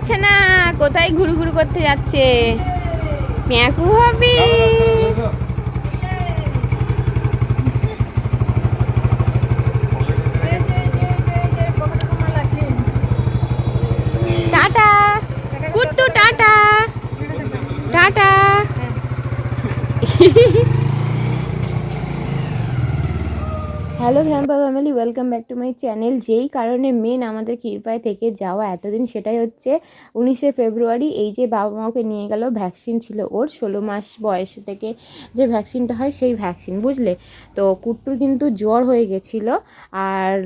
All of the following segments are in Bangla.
যাচ্ছে না, কোথায় ঘুরু ঘুরু করতে যাচ্ছে? ম্যাকু হবে। Tata Kuttu, tata tata. Hello ঘ্যাম্পা family, welcome back to my channel. যেই কারণে মেন আমাদের ক্ষীরপাই থেকে যাওয়া এতদিন, সেটাই হচ্ছে 19শে ফেব্রুয়ারি। এই যে বাবা মাকে নিয়ে গেল, ভ্যাকসিন ছিল ওর 16 মাস বয়স থেকে যে ভ্যাকসিনটা হয় সেই ভ্যাকসিন, বুঝলে? তো কুট্টুর কিন্তু জ্বর হয়ে গেছিলো, আর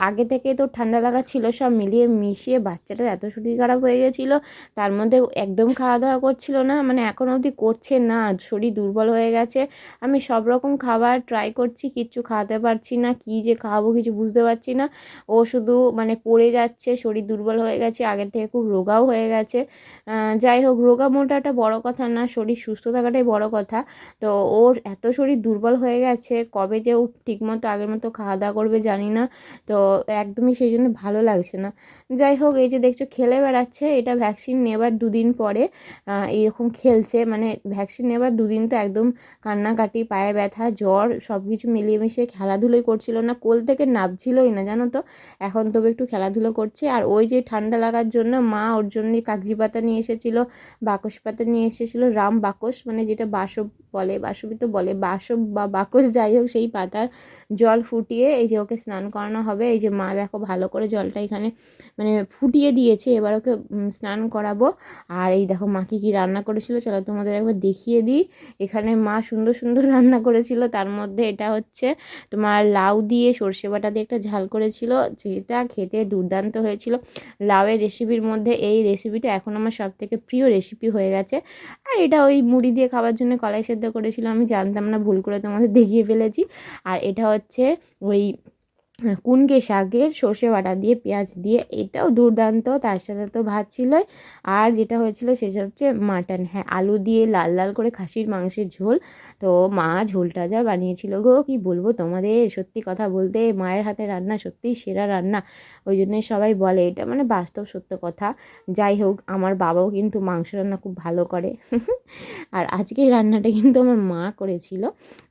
আগে থেকে তো ঠান্ডা লাগা ছিল, সব মিলিয়ে মিশিয়ে বাচ্চাটার এত শরীর খারাপ হয়ে গেছিলো। তার মধ্যে একদম খাওয়া দাওয়া করছিল না, মানে এখন অবধি করছে না, শরীর দুর্বল হয়ে গেছে। আমি সব রকম খাবার ট্রাই করছি, কিচ্ছু খাওয়াতে পারছি না, কী যে খাওয়াবো কিছু বুঝতে পারছি না। ও শুধু মানে পড়ে যাচ্ছে, শরীর দুর্বল হয়ে গেছে, আগের থেকে খুব রোগাও হয়ে গেছে। যাই হোক, রোগা মোটাটা বড় কথা না, শরীর সুস্থ থাকাটাই বড় কথা। তো ওর এত শরীর দুর্বল হয়ে গেছে, কবে যে ও ঠিকমতো আগের মতো খাওয়া দাওয়া করবে জানি না। তো একদমই সেই জন্য ভালো লাগছে না। যাই হোক, এই যে দেখছো খেলে বেড়াচ্ছে, এটা ভ্যাকসিন নেবার দুদিন পরে এরকম খেলছে, মানে ভ্যাকসিন নেবার দুদিন তো একদম কান্নাকাটি, পায়ে ব্যথা, জ্বর সব কিছু মিলিয়ে মিশিয়ে খেলাধুলোই করছিল না, কোল থেকে নামছিলই না, জানো তো। এখন তবে একটু খেলাধুলো করছে। আর ওই যে ঠান্ডা লাগার জন্য মা ওর জন্যই কাগজি পাতা নিয়ে এসেছিলো, বাকস পাতা নিয়ে এসেছিলো, রাম বাকস, মানে যেটা বাসব বলে, বাসবই তো বলে, বাসব বা বাকস, যাই হোক সেই পাতার জল ফুটিয়ে এই যে ওকে স্নান করানো হবে। এই যে মা দেখো ভালো করে জলটা এখানে মানে ফুটিয়ে দিয়েছে, এবার ওকে স্নান করাবো। আর এই দেখো মা কী রান্না করেছিল, চলো তোমাদের একবার দেখিয়ে দিই। এখানে মা সুন্দর সুন্দর রান্না করেছিল, তার মধ্যে এটা হচ্ছে তোমার লাউ দিয়ে সর্ষে বাটা দিয়ে একটা ঝাল করেছিল, যেটা খেতে দুর্দান্ত হয়েছিল। লাউয়ের রেসিপির মধ্যে এই রেসিপিটা এখন আমার সব থেকে প্রিয় রেসিপি হয়ে গেছে। আর এটা ওই মুড়ি দিয়ে খাবার জন্য কলাই সেদ্ধ করেছিল, আমি জানতাম না, ভুল করে তোমাদের দেখিয়ে ফেলেছি। আর এটা হচ্ছে ওই কুনকে শাকের সর্ষে বাটা দিয়ে পেঁয়াজ দিয়ে, এটাও দুর্দান্ত। তার সাথে তো ভাত ছিলই, আর যেটা হয়েছিল সেটা হচ্ছে মাটন, হ্যাঁ, আলু দিয়ে লাল লাল করে খাসির মাংসের ঝোল। তো মা ঝোলটা যা বানিয়েছিল গো, কি বলবো তোমাদের, সত্যি কথা বলতে মায়ের হাতে রান্না সত্যিই সেরা রান্না। ওই জন্যই সবাই বলে, এটা মানে বাস্তব সত্য কথা। যাই হোক, আমার বাবাও কিন্তু মাংস রান্না খুব ভালো করে। আর আজকে এই রান্নাটা কিন্তু আমার মা করেছিল।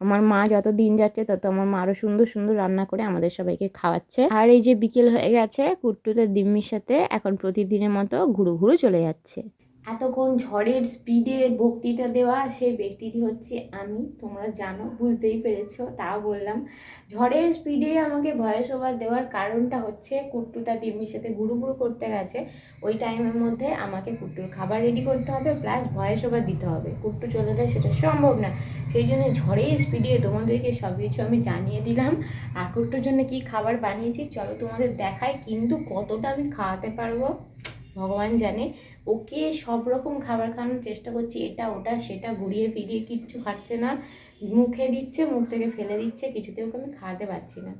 আমার মা যত দিন যাচ্ছে তত আমার মা আরও সুন্দর সুন্দর রান্না করে আমাদের সবাইকে খাওয়াচ্ছে। আর এই যে বিকেল হয়ে গেছে, কুট্টুদের দিম্মির সাথে এখন প্রতিদিনের মতো ঘুরু ঘুরু চলে যাচ্ছে। এতক্ষণ ঝড়ের স্পিডে বক্তৃতা দেওয়া সেই ব্যক্তিটি হচ্ছে আমি, তোমরা জানো, বুঝতেই পেরেছো, তাও বললাম। ঝড়ের স্পিডে আমাকে ভয়েস ওভার দেওয়ার কারণটা হচ্ছে কুট্টু তার দিম্মির সাথে ঘুরু ঘুরু করতে গেছে, ওই টাইমের মধ্যে আমাকে কুট্টুর খাবার রেডি করতে হবে, প্লাস ভয়েস ওভার দিতে হবে। কুট্টু চলে যায় সেটা সম্ভব না, সেই জন্য ঝড়ের স্পিডে তোমাদেরকে সব কিছু আমি জানিয়ে দিলাম। আর কুট্টুর জন্য কী খাবার বানিয়েছি চলো তোমাদের দেখাই, কিন্তু কতটা আমি খাওয়াতে পারবো ভগবান জানে। ওকে সব রকম খাবার খাওয়ানোর চেষ্টা করছি, এটা ওটা সেটা ঘুরিয়ে ফিরিয়ে, কিচ্ছু খাচ্ছে না, মুখে দিচ্ছে, মুখ থেকে ফেলে দিচ্ছে, কিছুতে ওকে আমি খাওয়াতে পারছি না।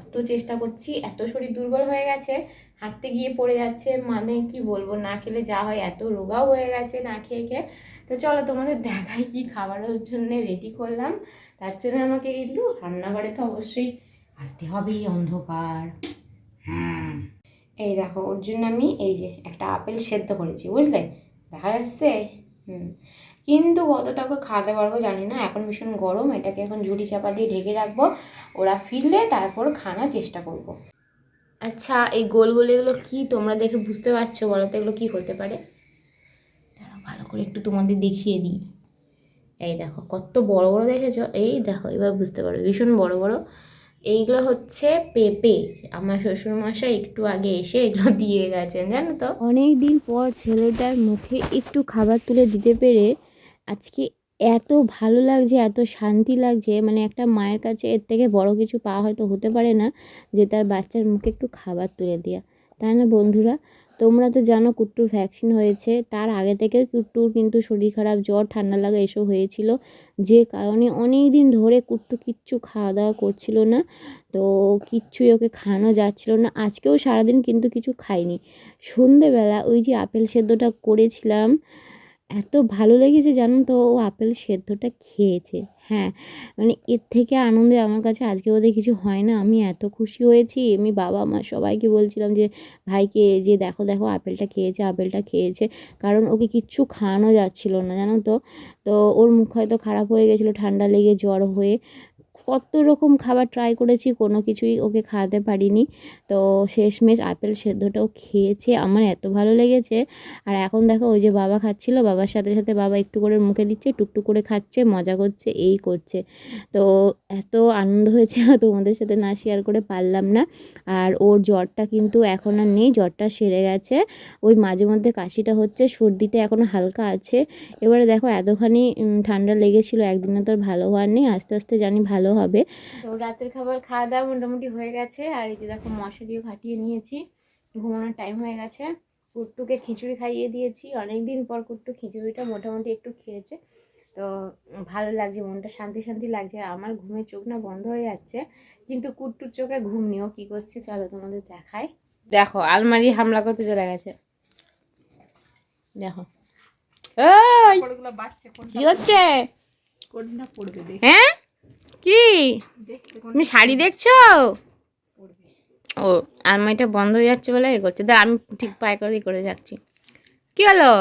এত চেষ্টা করছি, এত শরীর দুর্বল হয়ে গেছে, হাঁটতে গিয়ে পড়ে যাচ্ছে, মানে কি বলবো, না খেলে যা হয়, এত রোগাও হয়ে গেছে না খেয়ে খেয়ে। তো চলো তোমাদের দেখাই কি খাবারের জন্য রেডি করলাম। তার জন্য আমাকে কিন্তু রান্নাঘরে তো অবশ্যই আসতে হবেই, অন্ধকার। হ্যাঁ, এই দেখো ওর জন্য আমি এই যে একটা আপেল সেদ্ধ করেছি, বুঝলে, দেখা যাচ্ছে। কিন্তু কতটাকে খাওয়াতে পারবো জানি না, এখন ভীষণ গরম, এটাকে এখন ঝুড়ি চাপা দিয়ে ঢেকে রাখবো, ওরা ফিরলে তারপর খাওয়ার চেষ্টা করব। আচ্ছা, এই গোল গোল এগুলো কি তোমরা দেখে বুঝতে পারছো বলো তো, এগুলো কি হতে পারে? তারা ভালো করে একটু তোমাদের দেখিয়ে দিই। এই দেখো কত বড় বড় দেখেছো, এই দেখো এবার বুঝতে পারবে, ভীষণ বড় বড়। এইগুলো হচ্ছে পেঁপে, আমার শ্বশুরমশাই একটু আগে এসে এগুলো দিয়ে গেছেন, জানো তো। অনেক দিন পর ছেলেটার মুখে একটু খাবার তুলে দিতে পেরে আজকে এত ভালো লাগছে, এত শান্তি লাগছে, মানে একটা মায়ের কাছে এর থেকে বড় কিছু পাওয়া হয়তো হতে পারে না, যে তার বাচ্চার মুখে একটু খাবার তুলে দেওয়া, তাই না বন্ধুরা? তোমরা তো জানো কুট্টুর ভ্যাকসিন হয়েছে, তার আগে থেকে কুট্টুর কিন্তু শরীর খারাপ, জ্বর, ঠান্ডা লাগা এসব হয়েছিল, যে কারণে অনেক দিন ধরে কুট্টু কিচ্ছু খাওয়া দাওয়া করছিল না। তো কিচ্ছুই ওকে খাওয়ানো যাচ্ছিল না, আজকেও সারাদিন কিন্তু কিছু খাইনি। সন্ধেবেলা ওই যে আপেল সেদ্ধটা করেছিলাম, এত ভালো লেগেছে জানো তো, ও আপেল সেদ্ধটা খেয়েছে। হ্যাঁ, মানে এর থেকে আনন্দে আমার কাছে আজকে ওদের কিছু হয় না। আমি এত খুশি হয়েছি, আমি বাবা মা সবাইকে বলছিলাম যে ভাইকে যে দেখো দেখো আপেলটা খেয়েছে, আপেলটা খেয়েছে। কারণ ওকে কিচ্ছু খাওয়ানো যাচ্ছিল না জানো তো। তো ওর মুখ হয়তো খারাপ হয়ে গেছিলো ঠান্ডা লেগে জ্বর হয়ে। কত রকম খাবার ট্রাই করেছি, কোনো কিছুই ওকে খাওয়াতে পারিনি। তো শেষমেশ আপেল সেদ্ধটাও খেয়েছে, আমার এত ভালো লেগেছে। আর এখন দেখো ওই যে বাবা খাচ্ছিল, বাবার সাথে সাথে বাবা একটু করে মুখে দিচ্ছে, টুকটুক করে খাচ্ছে, মজা করছে, এই করছে। তো এত আনন্দ হয়েছে তোমাদের সাথে না শেয়ার করে পারলাম না। আর ওর জ্বরটা কিন্তু এখন আর নেই, জ্বরটা সেরে গেছে। ওই মাঝে মধ্যে কাশিটা হচ্ছে, সর্দিটা এখনও হালকা আছে। এবারে দেখো এতখানি ঠান্ডা লেগেছিল, একদিনে তো আর ভালো হওয়ার নেই, আস্তে আস্তে জানি ভালো হবে। তো রাতের খাবার খাওয়া দাওয়া মোটামুটি হয়ে গেছে। আর এই যে দেখো মশারিও খাটিয়ে নিয়েছি, ঘুমানোর টাইম হয়ে গেছে। কুট্টুকে খিচুড়ি খাইয়ে দিয়েছি, অনেক দিন পর কুট্টু খিচুড়িটা মোটামুটি একটু খেয়েছে। তো ভালো লাগছে, মনটা শান্তি শান্তি লাগছে। আমার ঘুমের চোখ না বন্ধ হয়ে যাচ্ছে, কিন্তু কুট্টুর চোখে ঘুম নেই। ও কী করছে চলো তোমাদের দেখাই। দেখো আলমারি হামলা করতে চলে গেছে, দেখো কি হচ্ছে। হ্যাঁ কি তুমি শাড়ি দেখছো? ও আলমারিটা বন্ধ হয়ে যাচ্ছে বলে এ করছে। দা আমি ঠিক পায়ে করে যাচ্ছি। কি হলো?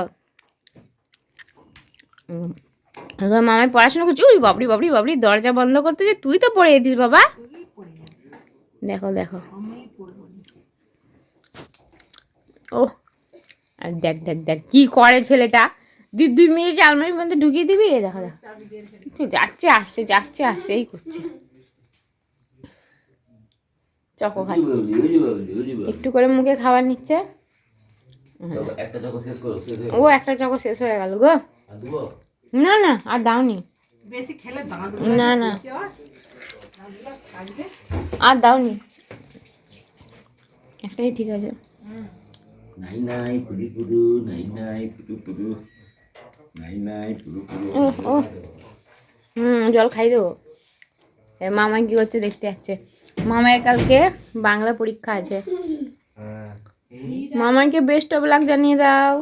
মামাই পড়াশোনা করছি। উই বাবরি বাবরি বাবরি, দরজা বন্ধ করতে যে তুই তো পড়ে যেতিস বাবা। দেখো দেখো, ও আর দেখ দেখ দেখ কি করে ছেলেটা। 2 মিনিট আলমারির মধ্যে ঢুকিয়ে দিবি। এ দেখো দেখো যাচ্ছে আসছে, যাচ্ছে আসছে, এই করছে। চকো খাচ্ছে, একটু করে মুখে খাবার নিচ্ছে। ও একটা চকো শেষ হয়ে গেল গো। না না আর দাওনি, না না আর দাওনি, একটাই ঠিক আছে। নাই নাই পুরু পুরু, নাই নাই পুরু পুরু, নাই নাই পুরু পুরু। ও জল খাই দেবো। মামা কি করছে দেখতে যাচ্ছে। মামার কালকে বাংলা পরীক্ষা আছে। মামাকে বেস্ট অফ লাক জানিয়ে দাও।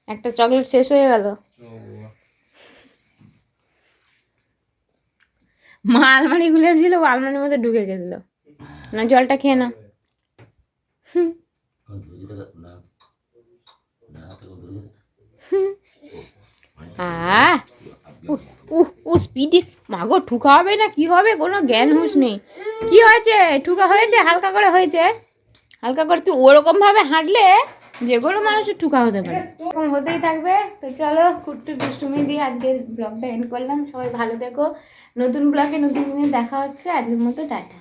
একটা চকলেট শেষ হয়ে গেল। মা আলমারি খুলেছিল, আলমারির মধ্যে ঢুকে গেছিল। না জলটা খেয়ে না। ও স্পিডে মাগো ঠুকা হবে না কি হবে, কোনো জ্ঞান হুঁশ নেই। কি হয়েছে? ঠুকা হয়েছে, হালকা করে হয়েছে, হালকা করে। তুই ওরকম ভাবে হাঁটলে যে কোনো মানুষের ঠুকা হতে পারে, এরকম হতেই থাকবে। তো চলো কুট্টু দুষ্টুমি দিয়ে আজকের ব্লগটা এন্ড করলাম। সবাই ভালো থেকো, নতুন ব্লগে নতুন দিনে দেখা হচ্ছে। আজকের মতো টাটা।